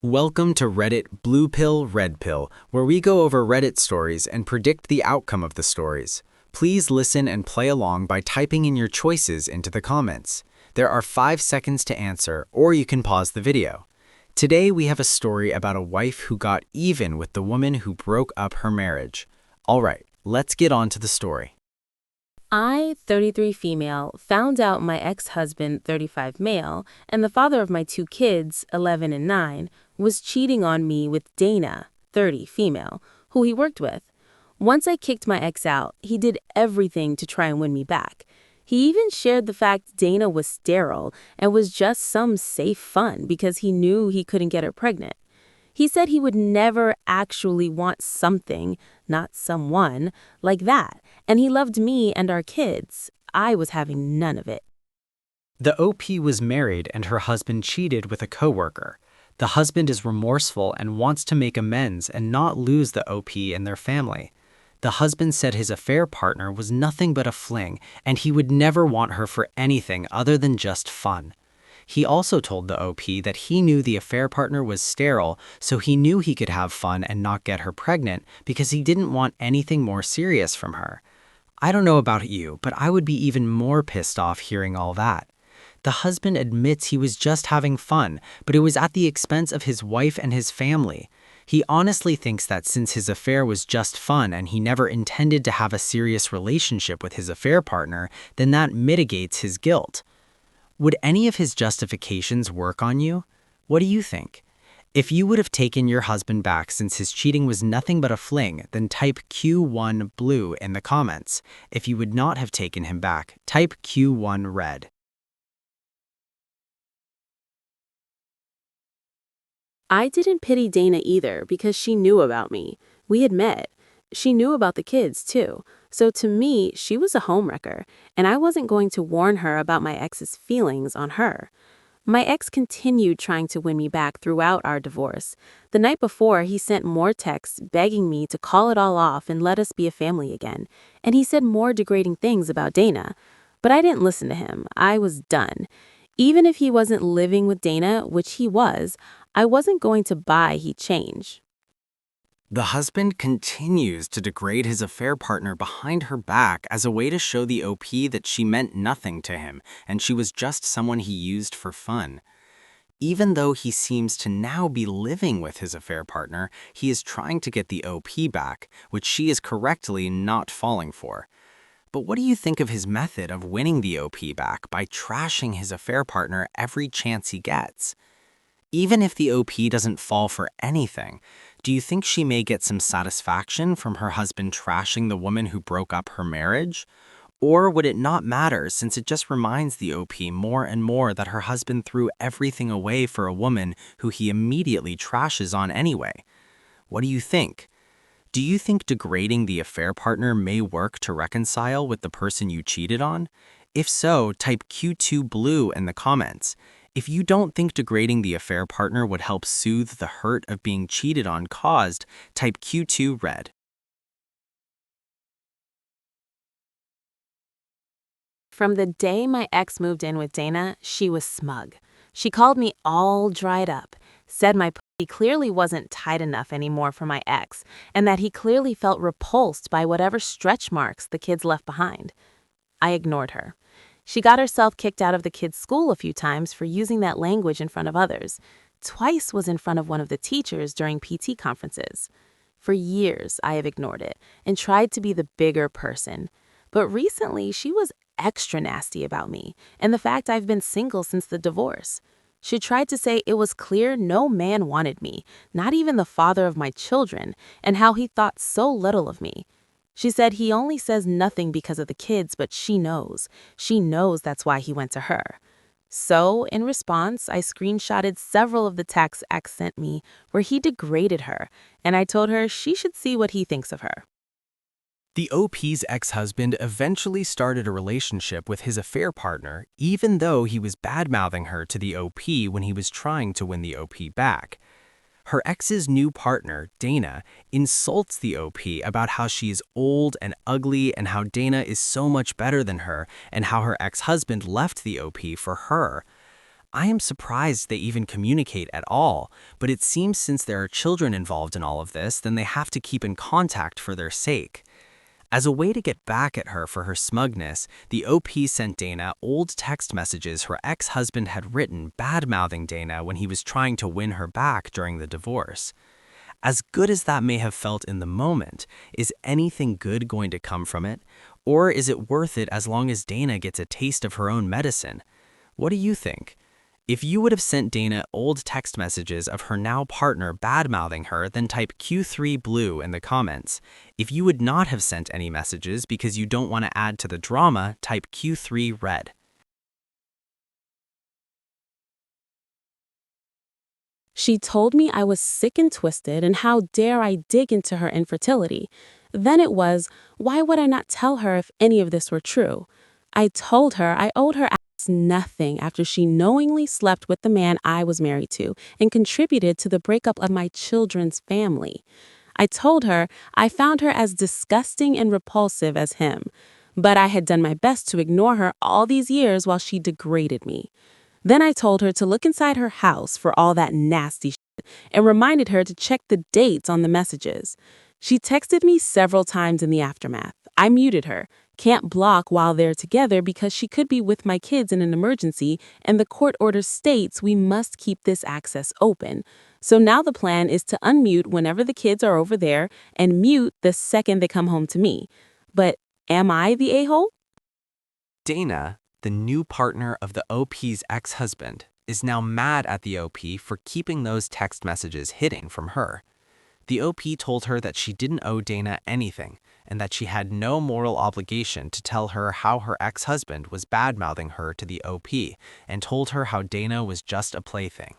Welcome to Reddit Blue Pill, Red Pill, where we go over Reddit stories and predict the outcome of the stories. Please listen and play along by typing in your choices into the comments. There are 5 seconds to answer, or you can pause the video. Today we have a story about a wife who got even with the woman who broke up her marriage. Alright, let's get on to the story. I, 33 female, found out my ex-husband, 35 male, and the father of my 2 kids, 11 and 9, was cheating on me with Dana, 30 female, who he worked with. Once I kicked my ex out, he did everything to try and win me back. He even shared the fact Dana was sterile and was just some safe fun because he knew he couldn't get her pregnant. He said he would never actually want something, not someone, like that, and he loved me and our kids. I was having none of it. The OP was married and her husband cheated with a coworker. The husband is remorseful and wants to make amends and not lose the OP and their family. The husband said his affair partner was nothing but a fling and he would never want her for anything other than just fun. He also told the OP that he knew the affair partner was sterile, so he knew he could have fun and not get her pregnant because he didn't want anything more serious from her. I don't know about you, but I would be even more pissed off hearing all that. The husband admits he was just having fun, but it was at the expense of his wife and his family. He honestly thinks that since his affair was just fun and he never intended to have a serious relationship with his affair partner, then that mitigates his guilt. Would any of his justifications work on you? What do you think? If you would have taken your husband back since his cheating was nothing but a fling, then type Q1 blue in the comments. If you would not have taken him back, type Q1 red. I didn't pity Dana either because she knew about me. We had met. She knew about the kids, too. So to me, she was a homewrecker, and I wasn't going to warn her about my ex's feelings on her. My ex continued trying to win me back throughout our divorce. The night before, he sent more texts begging me to call it all off and let us be a family again. And he said more degrading things about Dana. But I didn't listen to him. I was done. Even if he wasn't living with Dana, which he was, I wasn't going to buy he'd change. The husband continues to degrade his affair partner behind her back as a way to show the OP that she meant nothing to him and she was just someone he used for fun. Even though he seems to now be living with his affair partner, he is trying to get the OP back, which she is correctly not falling for. But what do you think of his method of winning the OP back by trashing his affair partner every chance he gets? Even if the OP doesn't fall for anything, do you think she may get some satisfaction from her husband trashing the woman who broke up her marriage? Or would it not matter since it just reminds the OP more and more that her husband threw everything away for a woman who he immediately trashes on anyway? What do you think? Do you think degrading the affair partner may work to reconcile with the person you cheated on? If so, type Q2 blue in the comments. If you don't think degrading the affair partner would help soothe the hurt of being cheated on caused, type Q2 red. From the day my ex moved in with Dana, she was smug. She called me all dried up, said my pussy clearly wasn't tight enough anymore for my ex, and that he clearly felt repulsed by whatever stretch marks the kids left behind. I ignored her. She got herself kicked out of the kids' school a few times for using that language in front of others. Twice was in front of one of the teachers during PT conferences. For years, I have ignored it and tried to be the bigger person. But recently, she was extra nasty about me and the fact I've been single since the divorce. She tried to say it was clear no man wanted me, not even the father of my children, and how he thought so little of me. She said he only says nothing because of the kids, but she knows. She knows that's why he went to her. So, in response, I screenshotted several of the texts X sent me where he degraded her, and I told her she should see what he thinks of her. The OP's ex-husband eventually started a relationship with his affair partner, even though he was bad-mouthing her to the OP when he was trying to win the OP back. Her ex's new partner, Dana, insults the OP about how she is old and ugly and how Dana is so much better than her and how her ex-husband left the OP for her. I am surprised they even communicate at all, but it seems since there are children involved in all of this, then they have to keep in contact for their sake. As a way to get back at her for her smugness, the OP sent Dana old text messages her ex-husband had written bad-mouthing Dana when he was trying to win her back during the divorce. As good as that may have felt in the moment, is anything good going to come from it? Or is it worth it as long as Dana gets a taste of her own medicine? What do you think? If you would have sent Dana old text messages of her now partner bad-mouthing her, then type Q3 blue in the comments. If you would not have sent any messages because you don't want to add to the drama, type Q3 red. She told me I was sick and twisted, and how dare I dig into her infertility. Then it was, why would I not tell her if any of this were true? I told her I owed her nothing after she knowingly slept with the man I was married to and contributed to the breakup of my children's family. I told her I found her as disgusting and repulsive as him, but I had done my best to ignore her all these years while she degraded me. Then I told her to look inside her house for all that nasty shit and reminded her to check the dates on the messages. She texted me several times in the aftermath. I muted her. Can't block while they're together because she could be with my kids in an emergency, and the court order states we must keep this access open. So now the plan is to unmute whenever the kids are over there and mute the second they come home to me. But am I the a-hole? Dana, the new partner of the OP's ex-husband, is now mad at the OP for keeping those text messages hidden from her. The OP told her that she didn't owe Dana anything and that she had no moral obligation to tell her how her ex-husband was bad-mouthing her to the OP and told her how Dana was just a plaything.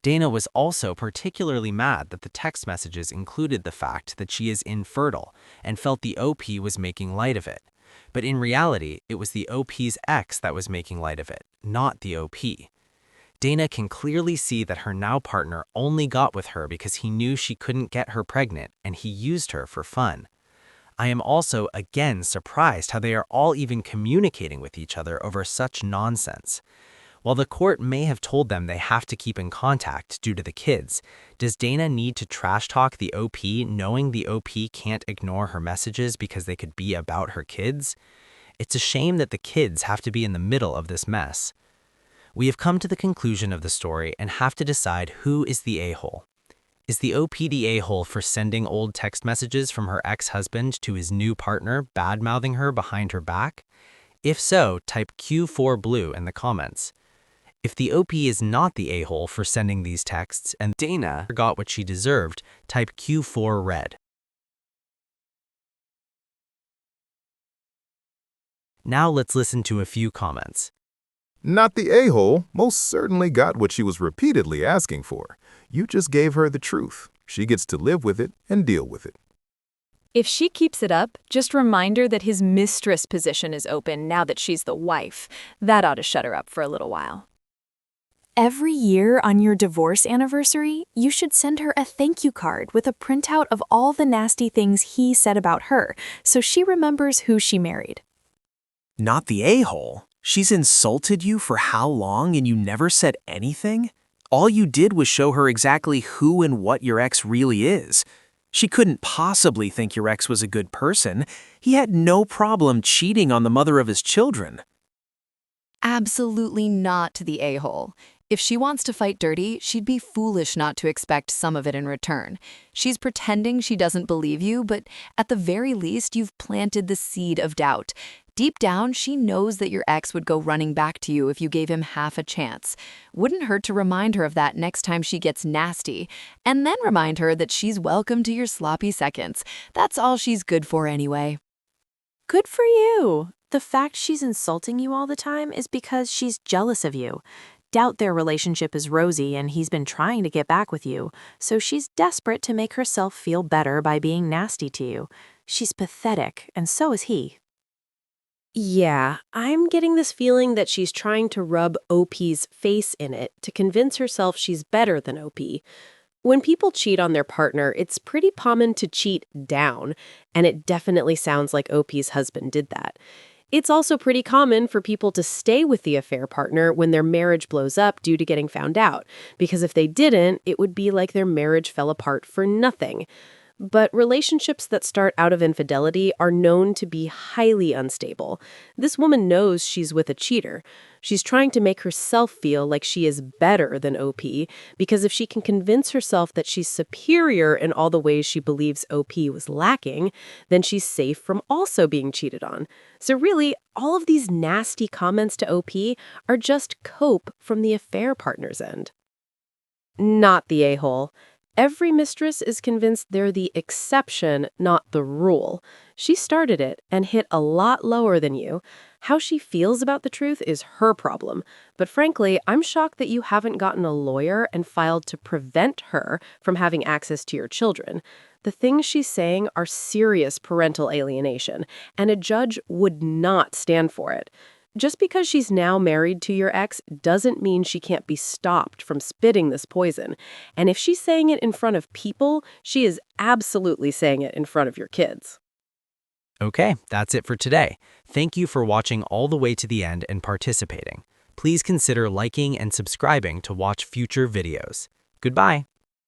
Dana was also particularly mad that the text messages included the fact that she is infertile and felt the OP was making light of it. But in reality, it was the OP's ex that was making light of it, not the OP. Dana can clearly see that her now partner only got with her because he knew she couldn't get her pregnant and he used her for fun. I am also again surprised how they are all even communicating with each other over such nonsense. While the court may have told them they have to keep in contact due to the kids, does Dana need to trash talk the OP knowing the OP can't ignore her messages because they could be about her kids? It's a shame that the kids have to be in the middle of this mess. We have come to the conclusion of the story and have to decide who is the a-hole. Is the OP the a-hole for sending old text messages from her ex-husband to his new partner, bad-mouthing her behind her back? If so, type Q4 blue in the comments. If the OP is not the a-hole for sending these texts and Dana got what she deserved, type Q4 red. Now let's listen to a few comments. Not the a-hole, most certainly got what she was repeatedly asking for. You just gave her the truth. She gets to live with it and deal with it. If she keeps it up, just remind her that his mistress position is open now that she's the wife. That ought to shut her up for a little while. Every year on your divorce anniversary, you should send her a thank you card with a printout of all the nasty things he said about her, so she remembers who she married. Not the a-hole. She's insulted you for how long and you never said anything? All you did was show her exactly who and what your ex really is. She couldn't possibly think your ex was a good person. He had no problem cheating on the mother of his children. Absolutely not the a-hole. If she wants to fight dirty, she'd be foolish not to expect some of it in return. She's pretending she doesn't believe you, but at the very least, you've planted the seed of doubt. Deep down, she knows that your ex would go running back to you if you gave him half a chance. Wouldn't hurt to remind her of that next time she gets nasty, and then remind her that she's welcome to your sloppy seconds. That's all she's good for anyway. Good for you. The fact she's insulting you all the time is because she's jealous of you. Doubt their relationship is rosy and he's been trying to get back with you, so she's desperate to make herself feel better by being nasty to you. She's pathetic, and so is he. Yeah, I'm getting this feeling that she's trying to rub OP's face in it to convince herself she's better than OP. When people cheat on their partner, it's pretty common to cheat down, and it definitely sounds like OP's husband did that. It's also pretty common for people to stay with the affair partner when their marriage blows up due to getting found out, because if they didn't, it would be like their marriage fell apart for nothing. But relationships that start out of infidelity are known to be highly unstable. This woman knows she's with a cheater. She's trying to make herself feel like she is better than OP, because if she can convince herself that she's superior in all the ways she believes OP was lacking, then she's safe from also being cheated on. So really, all of these nasty comments to OP are just cope from the affair partner's end. Not the a-hole. Every mistress is convinced they're the exception, not the rule. She started it and hit a lot lower than you. How she feels about the truth is her problem. But frankly, I'm shocked that you haven't gotten a lawyer and filed to prevent her from having access to your children. The things she's saying are serious parental alienation, and a judge would not stand for it. Just because she's now married to your ex doesn't mean she can't be stopped from spitting this poison. And if she's saying it in front of people, she is absolutely saying it in front of your kids. Okay, that's it for today. Thank you for watching all the way to the end and participating. Please consider liking and subscribing to watch future videos. Goodbye.